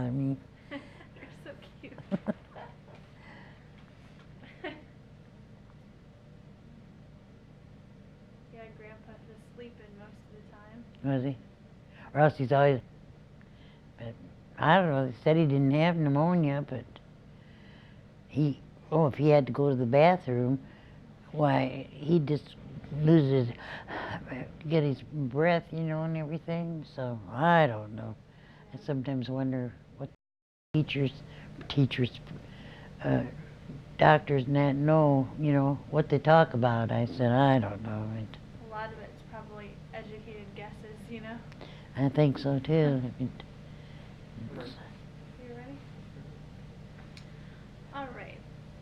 I mean, You're so cute. Yeah, Grandpa was sleeping most of the time. was he? Or else he's always, but I don't know, they said he didn't have pneumonia, but if he had to go to the bathroom, why, he'd just lose his, get his breath, and everything, so I don't know. I sometimes wonder what teachers, uh, doctors and that know, what they talk about. I said, I don't know. A lot of it's probably educated guesses. I think so too. You ready? All right.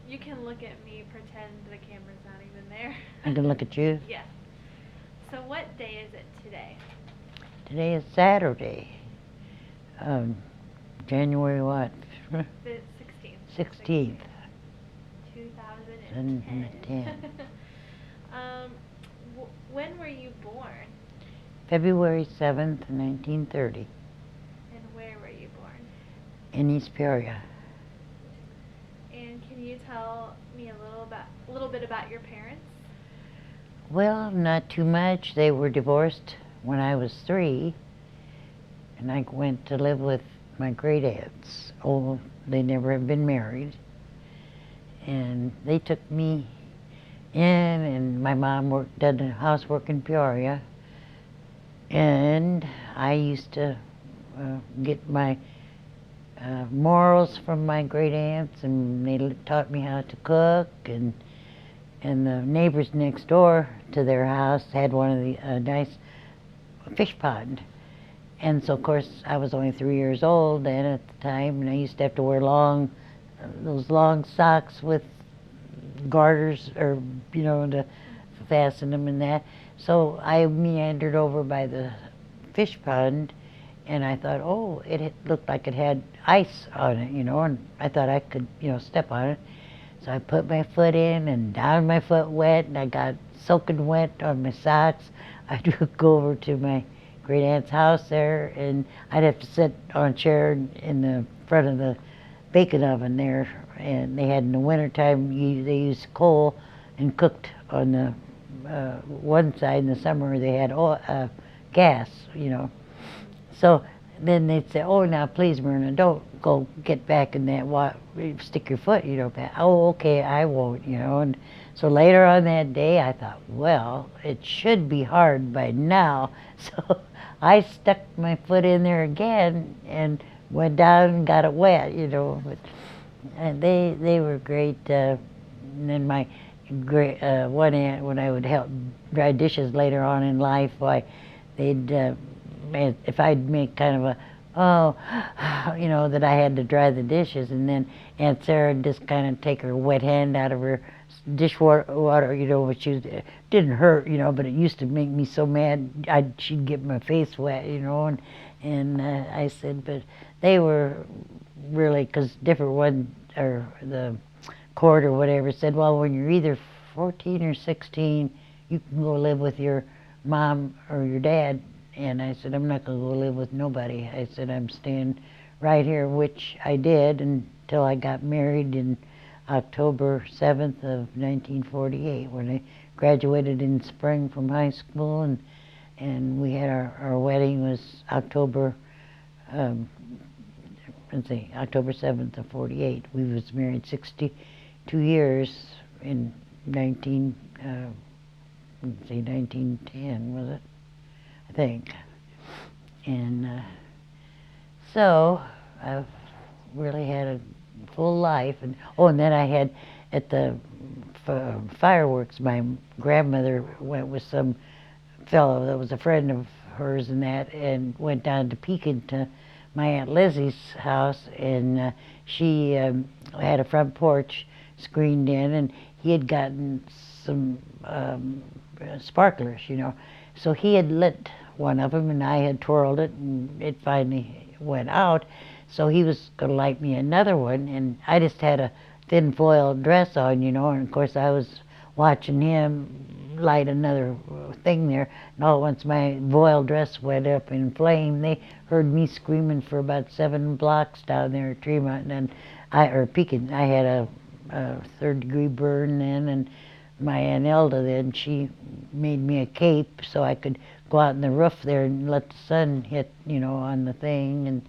You can look at me, pretend the camera's not even there. I can look at you? Yeah. So what day is it today? Today is Saturday. January what? The 16th. 16th. 2010. When were you born? February 7th, 1930. And where were you born? In East Peoria. And can you tell me a little bit about your parents? Well, not too much. They were divorced when I was 3, and I went to live with my great aunts. Oh, they never have been married. And they took me in, and my mom did housework in Peoria. And I used to get my morals from my great aunts, and they taught me how to cook. And the neighbors next door to their house had one of the nice fish pond. And so, of course, I was only 3 years old then at the time, and I used to have to wear those long socks with garters, or, to fasten them and that. So I meandered over by the fish pond, and I thought, oh, it looked like it had ice on it, and I thought I could, step on it. So I put my foot in, and down my foot went, and I got soaking wet on my socks. I'd go over to my great aunt's house there, and I'd have to sit on a chair in the front of the baking oven there. And they had, in the wintertime, they used coal and cooked on the one side. In the summer, they had gas, So then they'd say, oh, now please, Myrna, don't go get back in that stick your foot, back. Oh, okay, I won't, And so later on that day, I thought, well, it should be hard by now. So I stuck my foot in there again and went down and got it wet, But and they were great. And then my great one aunt, when I would help dry dishes later on in life, why they'd if I'd make kind of that I had to dry the dishes, and then Aunt Sarah would just kind of take her wet hand out of her dishwater, which didn't hurt, but it used to make me so mad. She'd get my face wet, and I said, but they were really, because different one, or the court or whatever, said, well, when you're either 14 or 16, you can go live with your mom or your dad. And I said, I'm not going to go live with nobody. I said, I'm staying right here, which I did until I got married in October 7th of 1948, when I graduated in spring from high school, and we had our wedding was October 7th of 48. We was married 62 years in 1910, was it? I think. And so I've really had a full life. And then I had at the fireworks, my grandmother went with some fellow that was a friend of hers and went down to Pekin to my Aunt Lizzie's house, and she had a front porch screened in, and he had gotten some sparklers, So he had lit one of them, and I had twirled it, and it finally went out. So he was going to light me another one, and I just had a thin foil dress on, and of course I was watching him light another thing there, and all at once my voile dress went up in flame. They heard me screaming for about 7 blocks down there at Tremont, and Pekin. I had a 3rd-degree burn then, and my Aunt Elda then, she made me a cape so I could go out on the roof there and let the sun hit, on the thing. And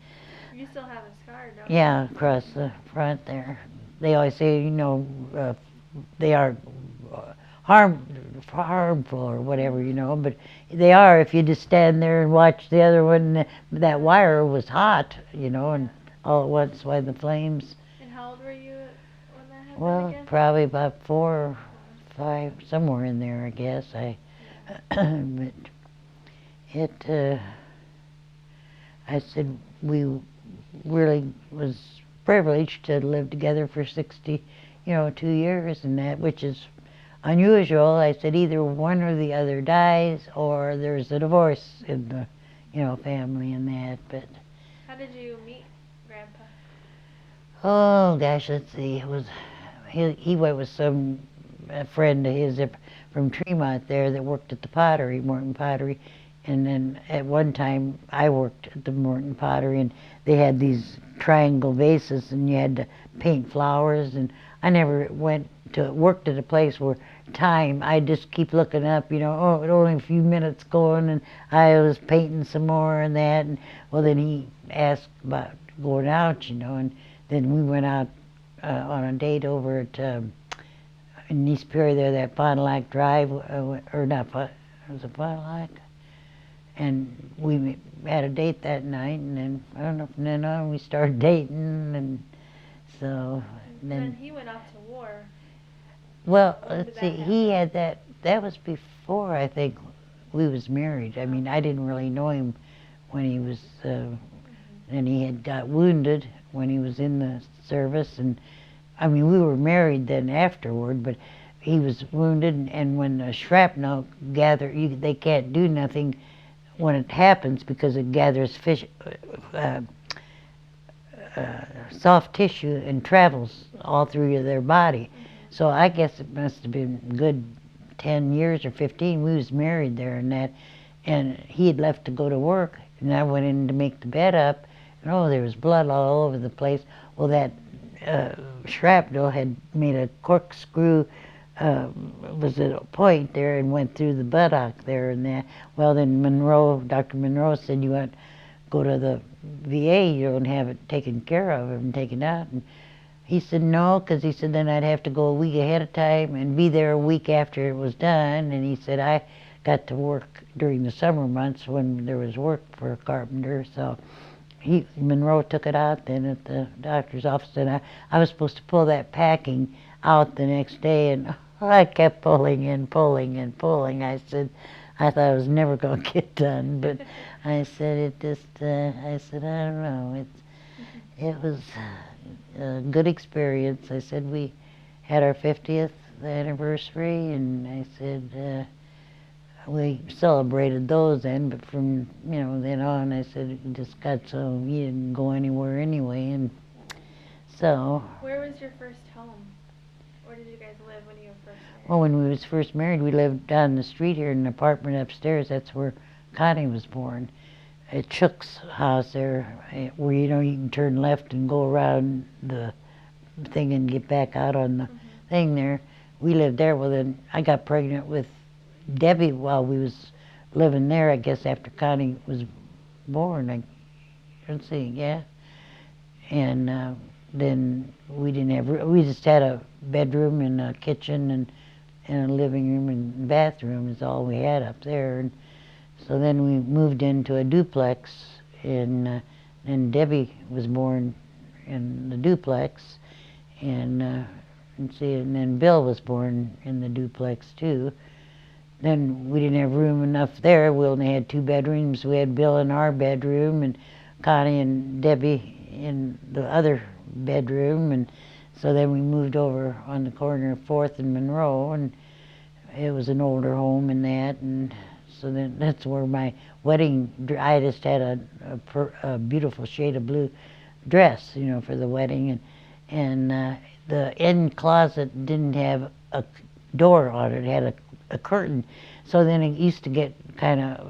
You still have a scar, don't you? yeah, across the front there. They always say, they are harmful or whatever, but they are if you just stand there and watch the other one. That wire was hot, and all at once by the flames. And how old were you when that happened Well, again? probably about 4 or 5, somewhere in there, I guess. But I said we really was privileged to live together for 2 years, and that, which is unusual. I said either one or the other dies, or there's a divorce in the, family and that. But How did you meet Grandpa? oh gosh, let's see. He went with a friend of his from Tremont there that worked at the pottery, Morton Pottery. And then at one time I worked at the Morton Pottery, and they had these triangle vases, and you had to paint flowers. And I never worked at a place where I just keep looking up, oh, only a few minutes going, and I was painting some more and that. And well, then he asked about going out, and then we went out on a date over at in East Perry there, that Fond du Lac Drive, or not, was it Fond du Lac? And we had a date that night, and then I don't know, from then on we started dating, and so Then he went off to war. well, When did let's that see, happen? he had that was before I think we was married. I mean, I didn't really know him when he was, and he had got wounded when he was in the service, and I mean, we were married then afterward, but he was wounded, and when the shrapnel they can't do nothing when it happens because it gathers soft tissue and travels all through their body. So I guess it must have been good 10 years or 15. We was married there and that, and he had left to go to work, and I went in to make the bed up, and oh, there was blood all over the place. Well, that shrapnel had made a corkscrew, was at a point there and went through the buttock there and that. Well, then Dr. Monroe said, you want to go to the VA, you don't have it taken care of and taken out. And he said no, because he said then I'd have to go a week ahead of time and be there a week after it was done. And he said I got to work during the summer months when there was work for a carpenter. So Monroe took it out then at the doctor's office, and I was supposed to pull that packing out the next day, and I kept pulling and pulling and pulling. I said, I thought I was never going to get done, but I said I said, I don't know. It was a good experience. I said we had our 50th anniversary, and I said we celebrated those then, but from then on, I said it just got so you didn't go anywhere anyway, and so. Where was your first home? Where did you guys live when you were first married? Well, when we was first married, we lived down the street here in an apartment upstairs. That's where Connie was born. At Chook's house there, where you can turn left and go around the thing and get back out on the thing there. We lived there. Well, then I got pregnant with Debbie while we was living there, I guess after Connie was born. Let's see, yeah. And then we just had a bedroom and a kitchen and a living room and bathroom is all we had up there. And so then we moved into a duplex, and Debbie was born in the duplex, and then Bill was born in the duplex too. Then we didn't have room enough there. We only had 2 bedrooms. We had Bill in our bedroom and Connie and Debbie in the other bedroom, and so then we moved over on the corner of 4th and Monroe, and it was an older home and that, and so then that's where my wedding, I just had a beautiful shade of blue dress, for the wedding, and the end closet didn't have a door on it. It had a curtain. So then it used to get kind of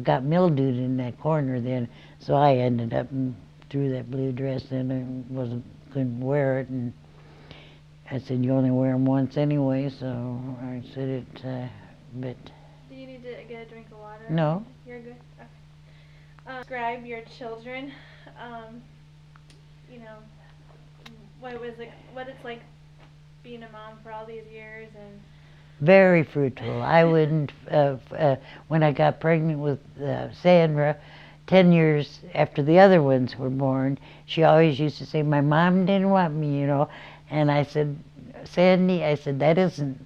got mildewed in that corner then. So I ended up and threw that blue dress in and couldn't wear it. And I said, you only wear them once anyway, so I said it, but Do you need to get a drink of water? no. You're good? Okay. Describe your children, you know, what it's like being a mom for all these years and Very fruitful. I wouldn't, when I got pregnant with Sandra, 10 years after the other ones were born, she always used to say, my mom didn't want me, you know. And I said, Sandy, I said, that isn't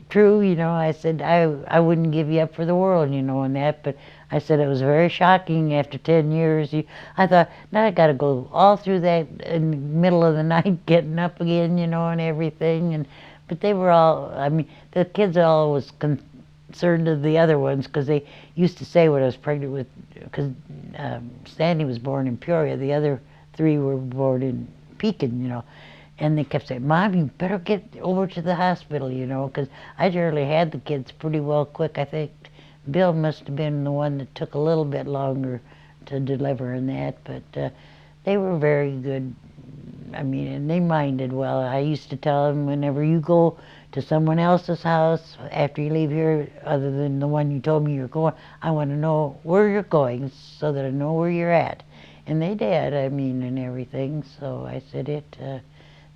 true, you know. I said, I wouldn't give you up for the world, you know, and that. But I said, it was very shocking after 10 years. I thought, now I got to go all through that in the middle of the night, getting up again, you know, and everything. But they were all, I mean, the kids all was concerned of the other ones because they used to say when I was pregnant with, because Sandy was born in Peoria, the other three were born in Pekin, you know. And they kept saying, Mom, you better get over to the hospital, you know, because I generally had the kids pretty well quick. I think Bill must have been the one that took a little bit longer to deliver in that, but they were very good. I mean, and they minded well. I used to tell them, whenever you go to someone else's house after you leave here, other than the one you told me you're going, I want to know where you're going so that I know where you're at. And they did, I mean, and everything. So I said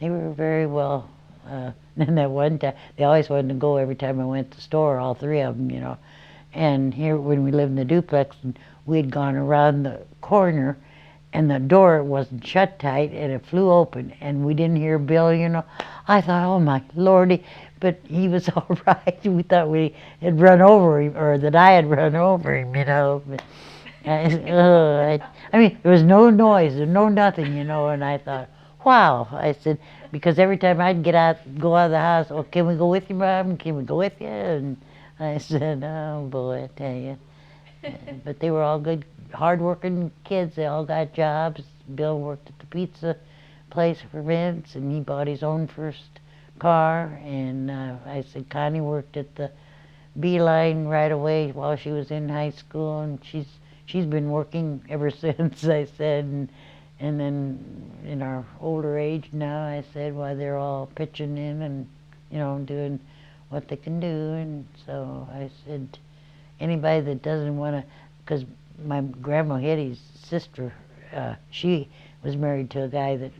they were very well. And that one time, they always wanted to go every time I went to the store, all three of them, you know. And here, when we lived in the duplex, and we'd gone around the corner, and the door wasn't shut tight, and it flew open, and we didn't hear Bill, you know. I thought, oh my Lordy, but he was all right. We thought we had run over him, or that I had run over him, you know. But I mean, there was no noise, there was no nothing, you know, and I thought, wow. I said, because every time I'd go out of the house, oh, can we go with you, Mom? Can we go with you? And I said, oh boy, I tell you. But they were all good, hard-working kids. They all got jobs. Bill worked at the pizza place for Vince, and he bought his own first car. And I said, Connie worked at the Beeline right away while she was in high school, and she's been working ever since. I said, and then in our older age now, I said, well, they're all pitching in and, you know, doing what they can do. And so I said, anybody that doesn't want to, because my grandma Hetty's sister, she was married to a guy that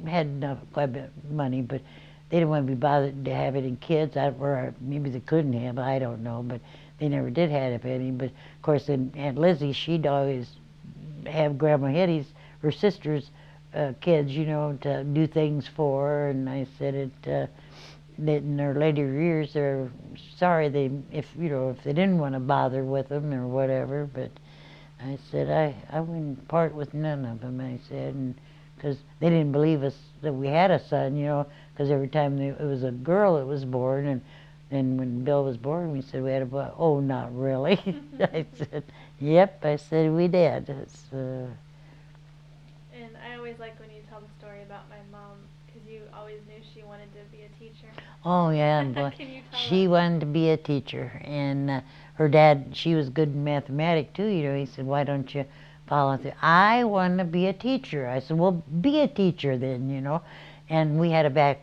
had enough, quite a bit of money, but they didn't want to be bothered to have any kids, or maybe they couldn't have, I don't know, but they never did have any. But of course, then Aunt Lizzie, she'd always have Grandma Hetty's, her sister's kids, you know, to do things for her. And I said that in their later years, they're sorry if they didn't want to bother with them or whatever. But I said I wouldn't part with none of them. I said, and because they didn't believe us that we had a son, you know, because every time it was a girl that was born, and then when Bill was born, we said we had a boy. Oh, not really. I said, yep. I said we did. And I always like when you tell the story about my mom, because you always knew she wanted to be a teacher. Oh yeah, boy. Can you tell She us? wanted to be a teacher, and her dad, she was good in mathematics too. You know, he said, "Why don't you follow through?" I want to be a teacher. I said, "Well, be a teacher then," you know. And we had a back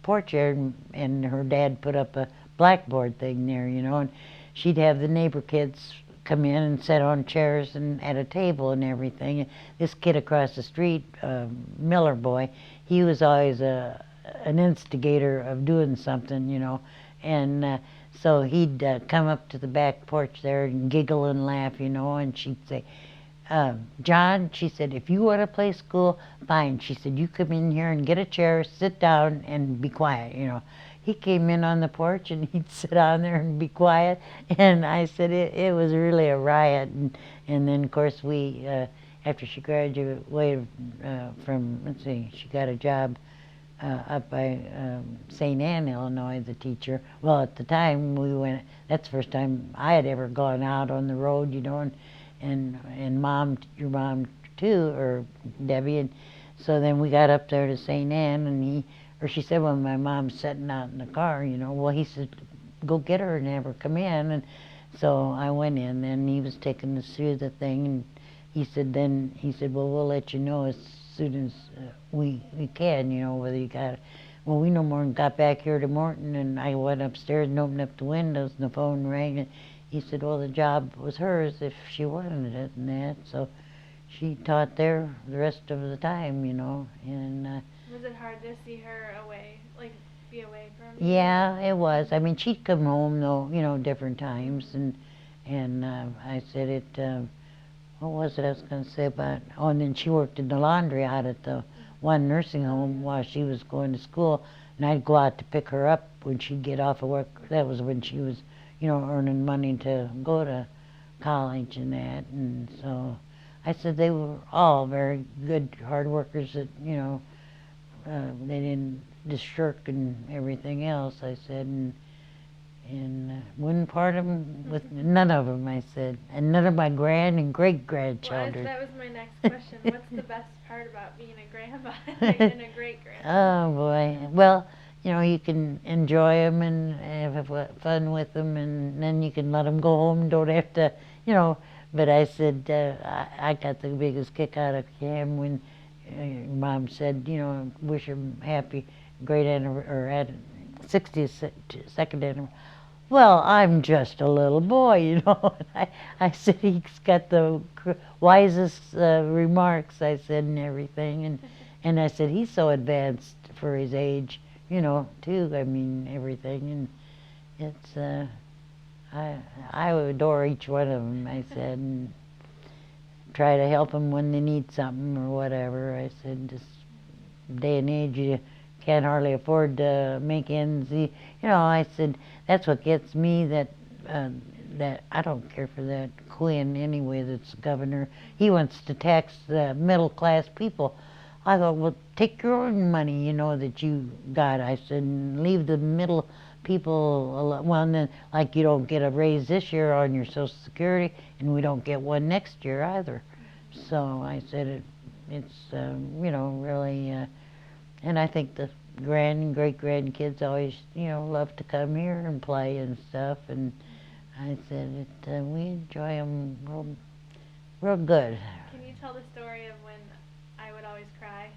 porch there, and her dad put up a blackboard thing there, you know, and she'd have the neighbor kids come in and sit on chairs and at a table and everything. And this kid across the street, Miller boy, he was always an instigator of doing something, you know. And so he'd come up to the back porch there and giggle and laugh, you know, and she'd say, John, she said, if you want to play school, fine. She said, you come in here and get a chair, sit down, and be quiet, you know. He came in on the porch and he'd sit on there and be quiet. And I said, it was really a riot. And then, of course, we, after she graduated from, let's see, she got a job up by St. Anne, Illinois, the teacher. Well, at the time we went, that's the first time I had ever gone out on the road, you know, and mom, your mom too, or Debbie. And so then we got up there to St. Anne, and or she said when my mom's sitting out in the car, you know, well, he said, go get her and have her come in. And so I went in, and he was taking us through the thing, and he said, well, we'll let you know as soon as we can, you know, whether you got it. Well, we no more than got back here to Morton, and I went upstairs and opened up the windows, and the phone rang, and he said, well, the job was hers if she wanted it and that. So she taught there the rest of the time, you know, and Was it hard to see her away, like be away from you? yeah, it was. I mean, she'd come home though, you know, different times, and I said it. What was it I was going to say about? Oh, and then she worked in the laundry out at the one nursing home while she was going to school, and I'd go out to pick her up when she'd get off of work. That was when she was, you know, earning money to go to college and that, and so I said they were all very good, hard workers. That you know, they didn't just shirk and everything else. I said, and wouldn't part them with none of them. I said, and none of my grand and great grandchildren. Well, that was my next question. What's the best part about being a grandma and a great grandma? Oh boy. Well, you know, you can enjoy them and have fun with them, and then you can let them go home. Don't have to, you know. But I said I got the biggest kick out of Cam when Mom said, you know, wish him happy great or at 62nd anniversary. Well, I'm just a little boy, you know. I said he's got the wisest remarks. I said and everything, and I said he's so advanced for his age, you know, too. I mean everything, and it's I adore each one of them. I said, and try to help them when they need something or whatever. I said, this day and age, you can't hardly afford to make ends. You know, I said that's what gets me. That I don't care for that Quinn anyway. That's governor. He wants to tax the middle class people. I thought, well, take your own money, you know, that you got. I said, and leave the middle people alone. Well, and then, like, you don't get a raise this year on your Social Security, and we don't get one next year either. So I said, it's you know, really, and I think the grand and great grandkids always, you know, love to come here and play and stuff. And I said, we enjoy them real good. Can you tell the story of when I would always cry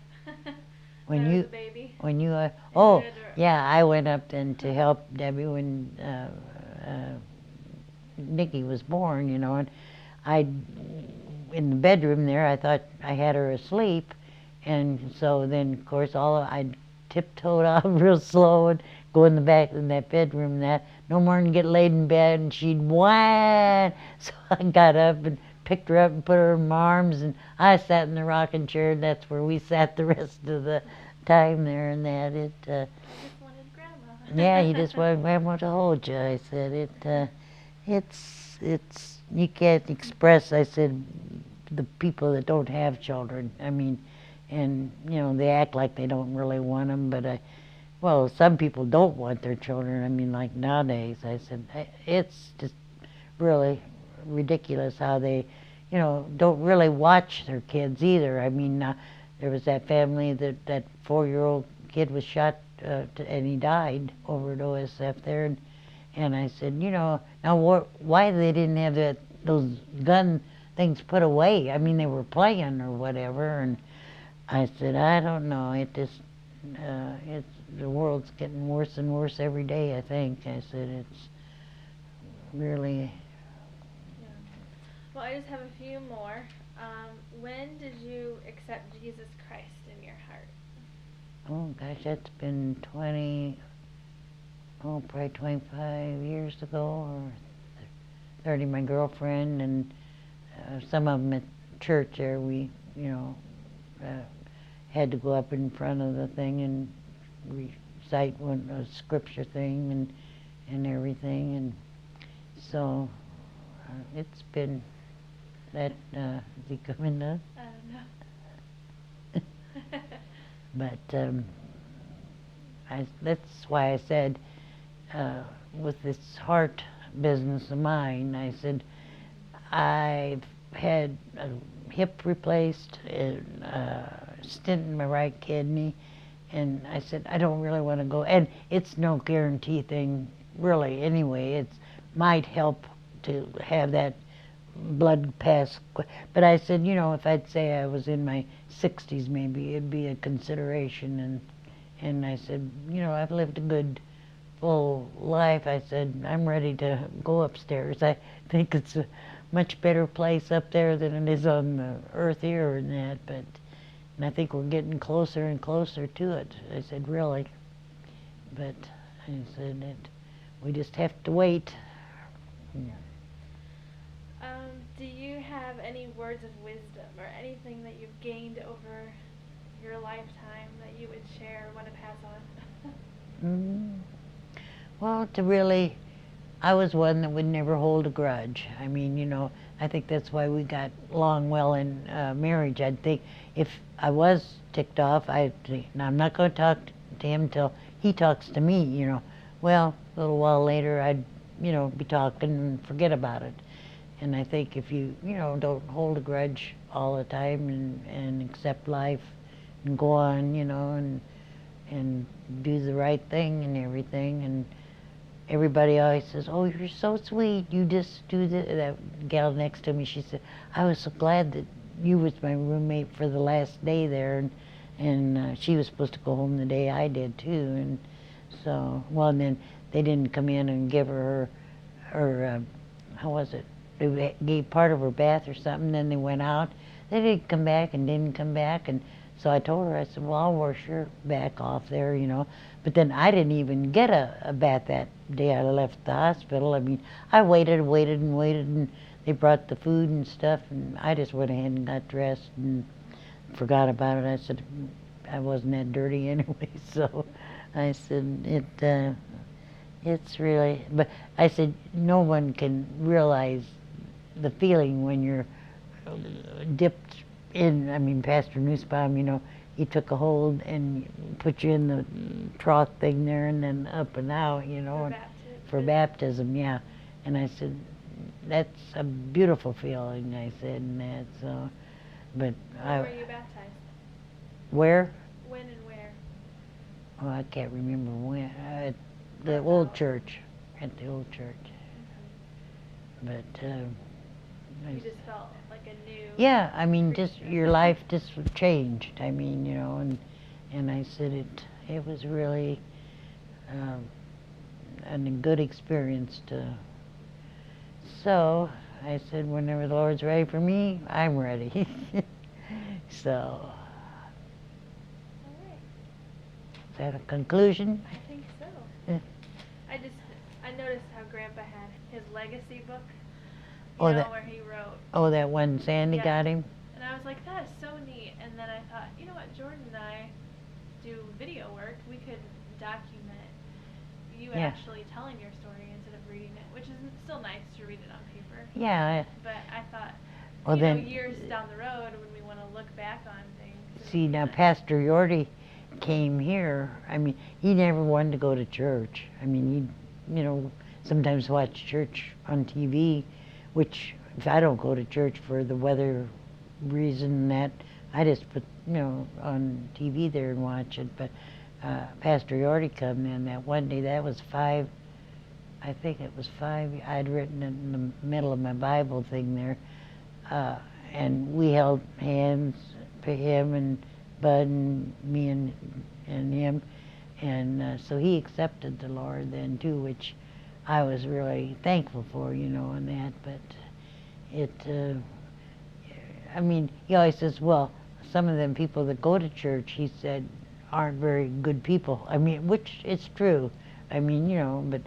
When I you, was a baby? when you, And oh, you had to- yeah, I went up then to help Debbie when Nikki was born, you know, and I, in the bedroom there, I thought I had her asleep, and so then, of course, I tiptoed out real slow and go in the back in that bedroom. That no more than get laid in bed, and she'd whine. So I got up and picked her up and put her in my arms, and I sat in the rocking chair. And that's where we sat the rest of the time there. And that I just wanted grandma. yeah, you just want grandma to hold you. I said it's you can't express. I said the people that don't have children. I mean, and you know they act like they don't really want them, but well, some people don't want their children. I mean, like nowadays, I said it's just really ridiculous how they, you know, don't really watch their kids either. I mean, there was that family that 4-year-old kid was shot and he died over at OSF there, and I said, you know, now why they didn't have those gun things put away? I mean, they were playing or whatever, and I said, I don't know. It's the world's getting worse and worse every day. I think. I said it's really. Yeah. Well, I just have a few more. When did you accept Jesus Christ in your heart? Oh gosh, that's been probably 25 years ago or 30. My girlfriend and some of them at church there. We, you know, had to go up in front of the thing and recite a scripture thing and everything, and so it's been that. Is he coming up? No. But that's why I said with this heart business of mine, I said I've had a hip replaced, and stent in my right kidney, And I said, I don't really want to go. And it's no guarantee thing, really, anyway. It might help to have that blood pass. But I said, you know, if I'd say I was in my 60s, maybe it'd be a consideration. And I said, you know, I've lived a good, full life. I said, I'm ready to go upstairs. I think it's a much better place up there than it is on the earth here and that. But and I think we're getting closer and closer to it. I said, really. But I said that we just have to wait. Do you have any words of wisdom or anything that you've gained over your lifetime that you would share or want to pass on? Well, to really, I was one that would never hold a grudge. I mean, you know, I think that's why we got along well in marriage. I'd think if I was ticked off, I'd think, now I'm not going to talk to him till he talks to me, you know. Well, a little while later, I'd, you know, be talking and forget about it. And I think if you, you know, don't hold a grudge all the time and accept life and go on, you know, and do the right thing and everything. And everybody always says, oh, you're so sweet. You just do this. That gal next to me, she said, I was so glad that you was my roommate for the last day there. And she was supposed to go home the day I did, too. And so, well, and then they didn't come in and give her how was it? They gave part of her bath or something, then they went out. They didn't come back and didn't come back. And so I told her, I said, well, I'll wash your back off there, you know. But then I didn't even get a bath that day I left the hospital. I mean, I waited and waited and waited, and they brought the food and stuff, and I just went ahead and got dressed and forgot about it. I said, I wasn't that dirty anyway, so I said, it's really, but I said, no one can realize the feeling when you're dipped in. I mean, Pastor Nussbaum, you know, he took a hold and put you in the trough thing there and then up and out, you know, for baptism, yeah. And I said, that's a beautiful feeling, I said, and that, so, but Where were you baptized? Where? When and where? Oh, I can't remember when. At the old church, at the old church. But you just felt like a new. Yeah, I mean, just your life just changed. I mean, you know, and I said it was really a good experience to. So I said, whenever the Lord's ready for me, I'm ready. So. All right. Is that a conclusion? I think so. Yeah. I noticed how Grandpa had his legacy book. Oh, Where he wrote. Oh, that one Sandy got him? And I was like, that is so neat. And then I thought, you know what, Jordan and I do video work. We could document you actually telling your story instead of reading it, which is still nice to read it on paper. Yeah. But I thought, well, then, years down the road when we want to look back on things. See, now Pastor Yorty came here. I mean, he never wanted to go to church. I mean, he'd, you know, sometimes watch church on TV, which if I don't go to church for the weather reason that I just put, you know, on TV there and watch it. But Pastor Yorty come in that one day. That was 5. I think it was 5. I'd written it in the middle of my Bible thing there, and we held hands for him and Bud and me and him, and so he accepted the Lord then too, which I was really thankful for, you know, and that. But it, I mean, he always says, well, some of them people that go to church, he said, aren't very good people. I mean, which is true. I mean, you know, but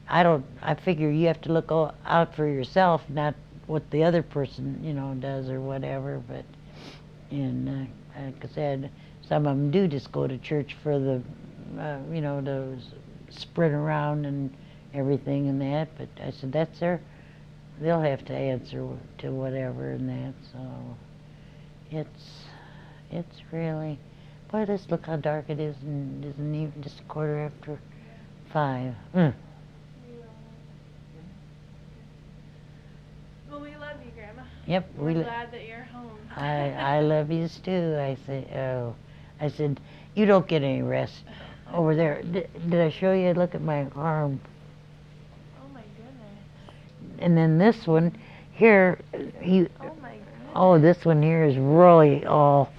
I figure you have to look out for yourself, not what the other person, you know, does or whatever. But, and like I said, some of them do just go to church for the, you know, to sprint around and everything and that. But I said, that's they'll have to answer to whatever and that. So it's really, boy, just look how dark it is, and isn't even just a 5:15. Well, we love you, Grandma. Yep. We're glad that you're home. I love yous too. I say, oh, I said, you don't get any rest over there. Did I show you? Look at my arm. Oh my goodness. And then this one here, Oh my goodness. oh, this one here is really all,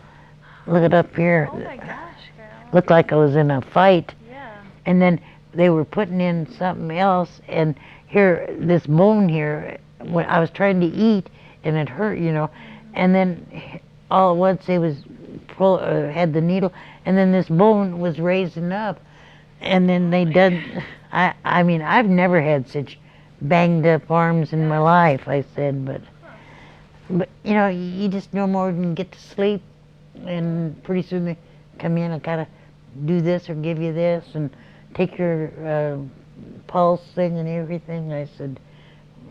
look it up here. Oh my gosh, girl. Looked like I was in a fight. Yeah. And then they were putting in something else, and here, this bone here, when I was trying to eat, and it hurt, and then all at once they was had the needle, and then this bone was raising up, and then they done. I mean, I've never had such banged up arms in my life. I said, but you just no more than get to sleep, and pretty soon they come in and kind of do this or give you this and take your pulse thing and everything. I said,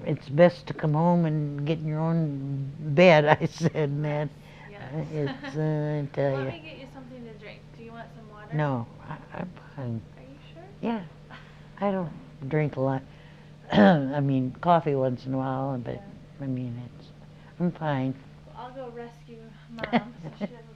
it's best to come home and get in your own bed. I said, man, Yes. it's I tell Let you. me get you something to drink. Do you want some water? No, I'm fine. Are you sure? Yeah, I don't drink a lot. I mean, coffee once in a while, but Yeah. I mean, I'm fine. Well, I'll go rescue Mom so she doesn't